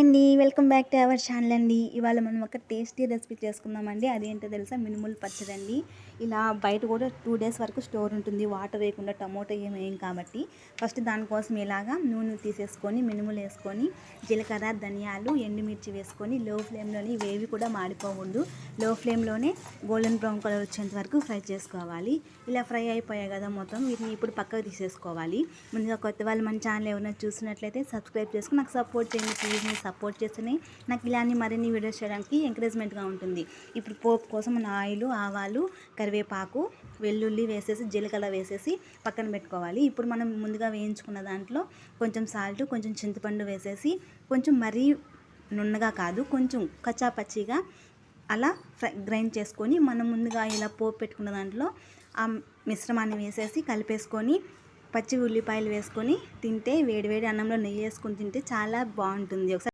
అండి, welcome back to our channel అండి. ఇవాళ మనం ఒక టేస్టీ రెసిపీ చేసుకుందామండి. అదేంటో తెలుసా, మినుములు పచ్చడి అండి. ఇలా బయట కూడా 2 డేస్ వరకు స్టోర్ ఉంటుంది, వాటర్ వేయకుండా, టమోటా ఏం కాబట్టి. ఫస్ట్ దానికోసం ఇలాగా నూనె తీసేసుకొని మినుములు వేసుకొని జీలకర్ర, ధనియాలు, ఎండుమిర్చి వేసుకొని లో ఫ్లేమ్లోని ఇవేవి కూడా మాడిపోకూడదు, లో ఫ్లేమ్లోనే గోల్డెన్ బ్రౌన్ కలర్ వచ్చేంత వరకు ఫ్రై చేసుకోవాలి. ఇలా ఫ్రై అయిపోయాయి కదా మొత్తం, వీటిని ఇప్పుడు పక్కకు తీసేసుకోవాలి. ముందుగా కొత్త వాళ్ళు మన ఛానల్ ఎవరైనా చూసినట్లయితే సబ్స్క్రైబ్ చేసుకుని నాకు సపోర్ట్ చేయండి ప్లీజ్. మీరు సపోర్ట్ చేస్తేనే నాకు ఇలాంటి మరిన్ని వీడియోస్ చేయడానికి ఎంకరేజ్మెంట్గా ఉంటుంది. ఇప్పుడు పోపు కోసం మన ఆయిల్, ఆవాలు, కరివేపాకు, వెల్లుల్లి వేసేసి జీలకర్ర వేసేసి పక్కన పెట్టుకోవాలి. ఇప్పుడు మనం ముందుగా వేయించుకున్న దాంట్లో కొంచెం సాల్ట్, కొంచెం చింతపండు వేసేసి కొంచెం మరీ నున్నగా కాదు, కొంచెం కచ్చా పచ్చిగా అలా గ్రైండ్ చేసుకొని మనం ముందుగా ఇలా పోపు పెట్టుకున్న దాంట్లో ఆ మిశ్రమాన్ని వేసేసి కలిపేసుకొని పచ్చి ఉల్లిపాయలు వేసుకొని తింటే, వేడివేడి అన్నంలో నెయ్యి వేసుకొని తింటే చాలా బాగుంటుంది. ఒకసారి